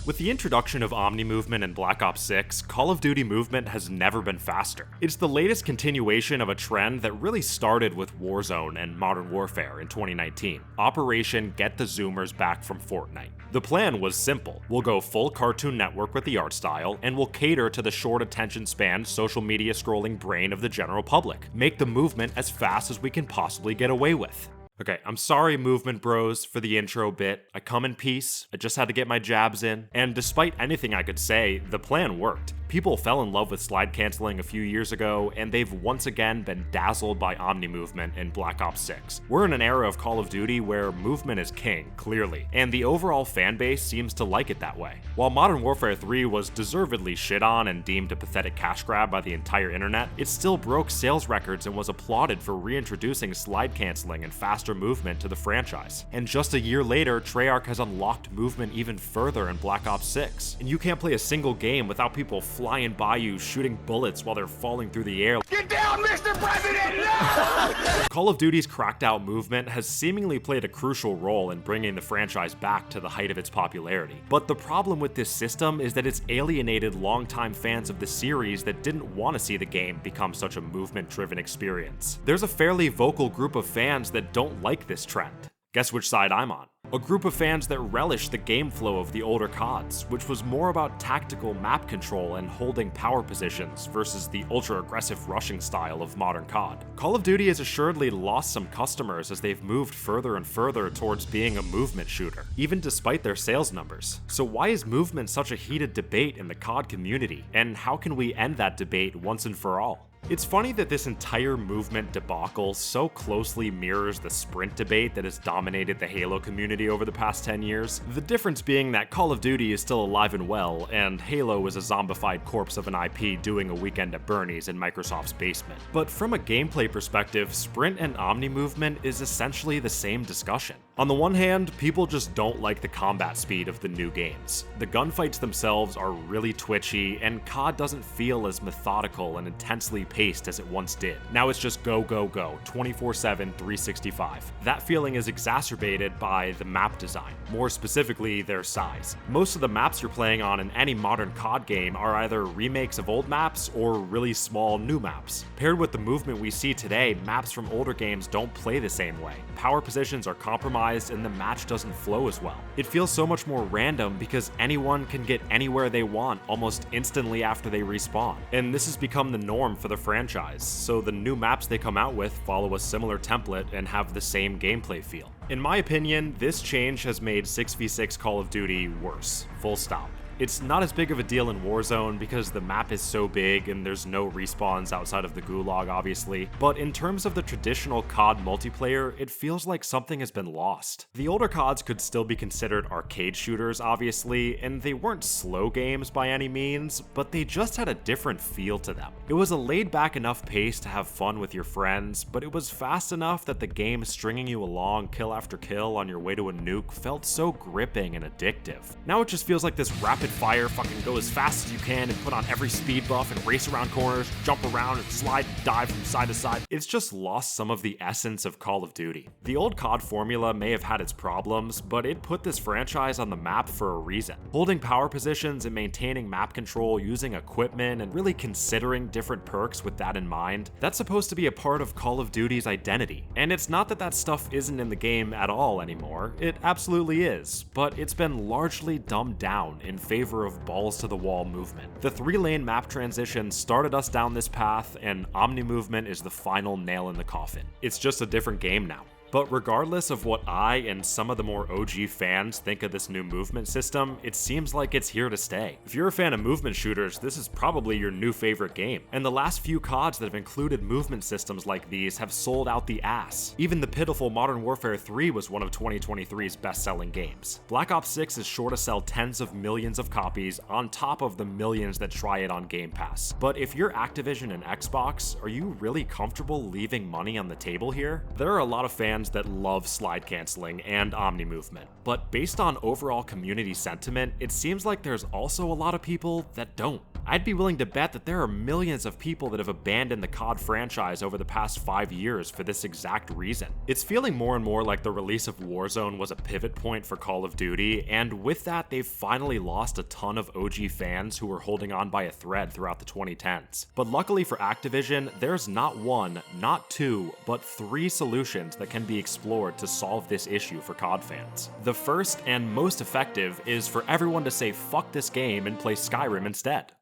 With the introduction of Omnimovement in Black Ops 6, Call of Duty movement has never been faster. It's the latest continuation of a trend that really started with Warzone and Modern Warfare in 2019. Operation Get the Zoomers Back from Fortnite. The plan was simple. We'll go full Cartoon Network with the art style, and we'll cater to the short attention span, social media scrolling brain of the general public. Make the movement as fast as we can possibly get away with. Okay, I'm sorry, movement bros, for the intro bit. I come in peace, I just had to get my jabs in, and despite anything I could say, the plan worked. People fell in love with slide canceling a few years ago, and they've once again been dazzled by Omnimovement in Black Ops 6. We're in an era of Call of Duty where movement is king, clearly, and the overall fanbase seems to like it that way. While Modern Warfare 3 was deservedly shit on and deemed a pathetic cash grab by the entire internet, it still broke sales records and was applauded for reintroducing slide canceling and faster movement to the franchise. And just a year later, Treyarch has unlocked movement even further in Black Ops 6. And you can't play a single game without people flying by you, shooting bullets while they're falling through the air. Get down, Mr. President! No! Call of Duty's cracked out movement has seemingly played a crucial role in bringing the franchise back to the height of its popularity. But the problem with this system is that it's alienated longtime fans of the series that didn't want to see the game become such a movement-driven experience. There's a fairly vocal group of fans that don't like this trend. Guess which side I'm on? A group of fans that relish the game flow of the older CODs, which was more about tactical map control and holding power positions versus the ultra-aggressive rushing style of modern COD. Call of Duty has assuredly lost some customers as they've moved further and further towards being a movement shooter, even despite their sales numbers. So why is movement such a heated debate in the COD community, and how can we end that debate once and for all? It's funny that this entire movement debacle so closely mirrors the sprint debate that has dominated the Halo community over the past 10 years, the difference being that Call of Duty is still alive and well, and Halo is a zombified corpse of an IP doing a weekend at Bernie's in Microsoft's basement. But from a gameplay perspective, sprint and Omni-movement is essentially the same discussion. On the one hand, people just don't like the combat speed of the new games. The gunfights themselves are really twitchy, and COD doesn't feel as methodical and intensely paced as it once did. Now it's just go, go, go, 24/7, 365. That feeling is exacerbated by the map design, more specifically their size. Most of the maps you're playing on in any modern COD game are either remakes of old maps or really small new maps. Paired with the movement we see today, maps from older games don't play the same way. Power positions are compromised and the match doesn't flow as well. It feels so much more random because anyone can get anywhere they want almost instantly after they respawn. And this has become the norm for the franchise, so the new maps they come out with follow a similar template and have the same gameplay feel. In my opinion, this change has made 6v6 Call of Duty worse, full stop. It's not as big of a deal in Warzone because the map is so big and there's no respawns outside of the gulag obviously, but in terms of the traditional COD multiplayer, it feels like something has been lost. The older CODs could still be considered arcade shooters obviously, and they weren't slow games by any means, but they just had a different feel to them. It was a laid back enough pace to have fun with your friends, but it was fast enough that the game stringing you along kill after kill on your way to a nuke felt so gripping and addictive. Now it just feels like this rapid fire fucking go as fast as you can and put on every speed buff and race around corners, jump around and slide and dive from side to side. It's just lost some of the essence of Call of Duty. The old COD formula may have had its problems, but it put this franchise on the map for a reason. Holding power positions and maintaining map control, using equipment, and really considering different perks with that in mind, that's supposed to be a part of Call of Duty's identity. And it's not that that stuff isn't in the game at all anymore, it absolutely is, but it's been largely dumbed down in favor of balls to the wall movement. The 3-lane map transition started us down this path, and Omni-movement is the final nail in the coffin. It's just a different game now. But regardless of what I and some of the more OG fans think of this new movement system, it seems like it's here to stay. If you're a fan of movement shooters, this is probably your new favorite game. And the last few CODs that have included movement systems like these have sold out the ass. Even the pitiful Modern Warfare 3 was one of 2023's best-selling games. Black Ops 6 is sure to sell tens of millions of copies on top of the millions that try it on Game Pass. But if you're Activision and Xbox, are you really comfortable leaving money on the table here? There are a lot of fans that love slide canceling and Omni-movement, but based on overall community sentiment, it seems like there's also a lot of people that don't. I'd be willing to bet that there are millions of people that have abandoned the COD franchise over the past 5 years for this exact reason. It's feeling more and more like the release of Warzone was a pivot point for Call of Duty, and with that, they've finally lost a ton of OG fans who were holding on by a thread throughout the 2010s. But luckily for Activision, there's not one, not two, but 3 solutions that can be explored to solve this issue for COD fans. The first and most effective is for everyone to say fuck this game and play Skyrim instead.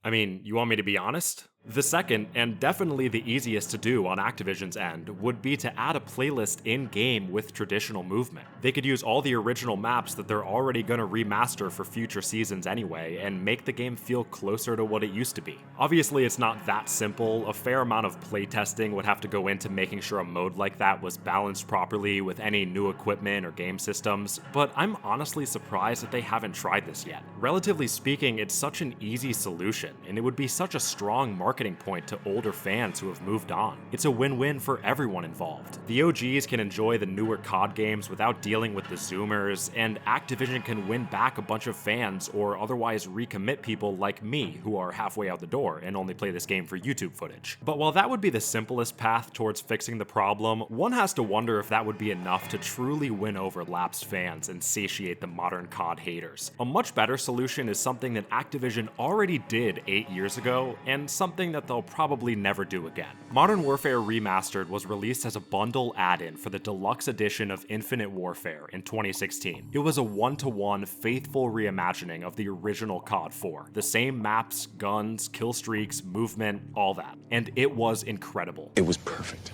I mean, you want me to be honest? The second, and definitely the easiest to do on Activision's end, would be to add a playlist in-game with traditional movement. They could use all the original maps that they're already gonna remaster for future seasons anyway, and make the game feel closer to what it used to be. Obviously, it's not that simple. A fair amount of playtesting would have to go into making sure a mode like that was balanced properly with any new equipment or game systems, but I'm honestly surprised that they haven't tried this yet. Relatively speaking, it's such an easy solution, and it would be such a strong marketing point to older fans who have moved on. It's a win-win for everyone involved. The OGs can enjoy the newer COD games without dealing with the Zoomers, and Activision can win back a bunch of fans or otherwise recommit people like me who are halfway out the door and only play this game for YouTube footage. But while that would be the simplest path towards fixing the problem, one has to wonder if that would be enough to truly win over lapsed fans and satiate the modern COD haters. A much better solution is something that Activision already did 8 years ago, and something that they'll probably never do again. Modern Warfare Remastered was released as a bundle add-in for the deluxe edition of Infinite Warfare in 2016. It was a one-to-one faithful reimagining of the original COD 4. The same maps, guns, kill streaks, movement, all that. And it was incredible. It was perfect.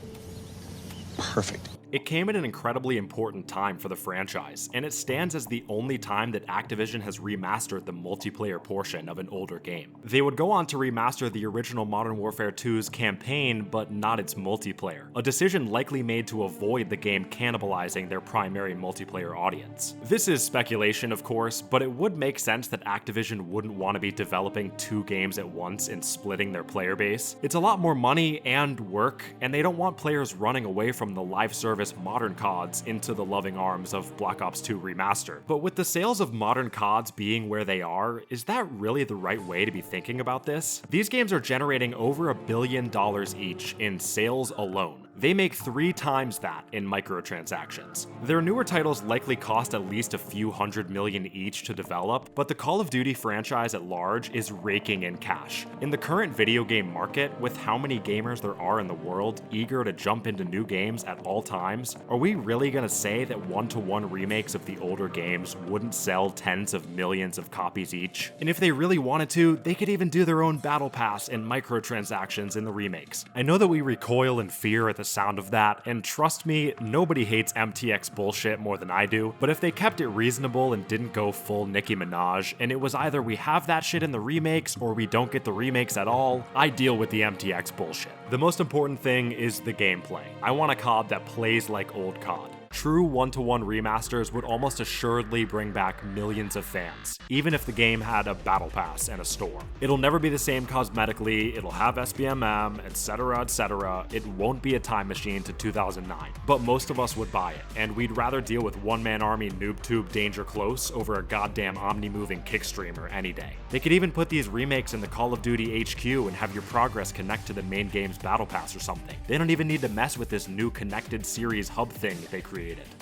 Perfect. It came at an incredibly important time for the franchise, and it stands as the only time that Activision has remastered the multiplayer portion of an older game. They would go on to remaster the original Modern Warfare 2's campaign, but not its multiplayer, a decision likely made to avoid the game cannibalizing their primary multiplayer audience. This is speculation, of course, but it would make sense that Activision wouldn't want to be developing 2 games at once and splitting their player base. It's a lot more money and work, and they don't want players running away from the live service modern CODs into the loving arms of Black Ops 2 Remastered. But with the sales of modern CODs being where they are, is that really the right way to be thinking about this? These games are generating over $1 billion each in sales alone. They make 3 times that in microtransactions. Their newer titles likely cost at least a few $100 million each to develop, but the Call of Duty franchise at large is raking in cash. In the current video game market, with how many gamers there are in the world eager to jump into new games at all times, are we really gonna say that one-to-one remakes of the older games wouldn't sell tens of millions of copies each? And if they really wanted to, they could even do their own battle pass and microtransactions in the remakes. I know that we recoil in fear at the sound of that, and trust me, nobody hates MTX bullshit more than I do, but if they kept it reasonable and didn't go full Nicki Minaj, and it was either we have that shit in the remakes or we don't get the remakes at all, I deal with the MTX bullshit. The most important thing is the gameplay. I want a COD that plays like old COD. True one-to-one remasters would almost assuredly bring back millions of fans, even if the game had a battle pass and a store. It'll never be the same cosmetically, it'll have SBMM, etc, etc. It won't be a time machine to 2009, but most of us would buy it, and we'd rather deal with one-man army noob-tube danger close over a goddamn omni-moving kick streamer any day. They could even put these remakes in the Call of Duty HQ and have your progress connect to the main game's battle pass or something. They don't even need to mess with this new connected series hub thing they created.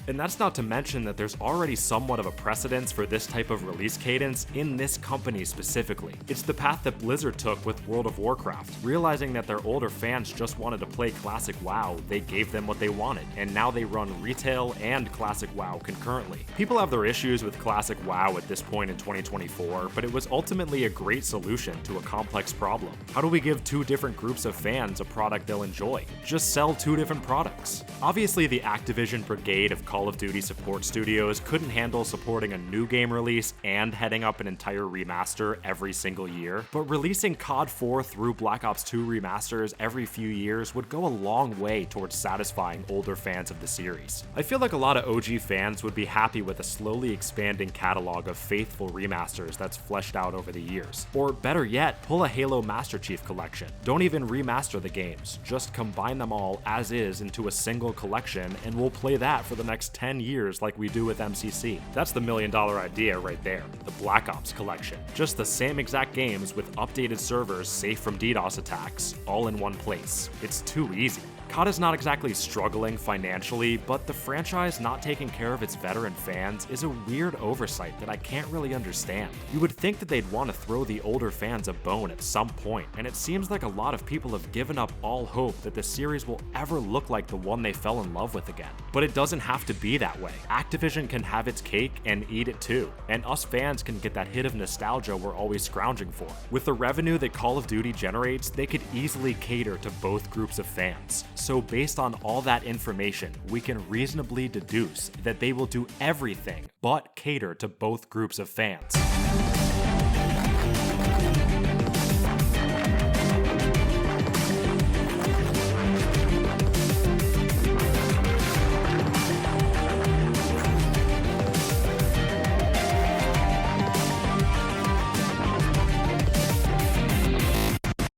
And that's not to mention that there's already somewhat of a precedence for this type of release cadence in this company specifically. It's the path that Blizzard took with World of Warcraft. Realizing that their older fans just wanted to play Classic WoW, they gave them what they wanted, and now they run retail and Classic WoW concurrently. People have their issues with Classic WoW at this point in 2024, but it was ultimately a great solution to a complex problem. How do we give 2 different groups of fans a product they'll enjoy? Just sell 2 different products. Obviously, the Activision brigade of Call of Duty support studios couldn't handle supporting a new game release and heading up an entire remaster every single year, but releasing COD 4 through Black Ops 2 remasters every few years would go a long way towards satisfying older fans of the series. I feel like a lot of OG fans would be happy with a slowly expanding catalog of faithful remasters that's fleshed out over the years. Or better yet, pull a Halo Master Chief collection. Don't even remaster the games, just combine them all as is into a single collection and we'll play that for the next next 10 years like we do with MCC. That's the million-dollar idea right there, the Black Ops collection. Just the same exact games with updated servers safe from DDoS attacks, all in one place. It's too easy. COD is not exactly struggling financially, but the franchise not taking care of its veteran fans is a weird oversight that I can't really understand. You would think that they'd want to throw the older fans a bone at some point, and it seems like a lot of people have given up all hope that the series will ever look like the one they fell in love with again. But it doesn't have to be that way. Activision can have its cake and eat it too, and us fans can get that hit of nostalgia we're always scrounging for. With the revenue that Call of Duty generates, they could easily cater to both groups of fans. So based on all that information, we can reasonably deduce that they will do everything but cater to both groups of fans.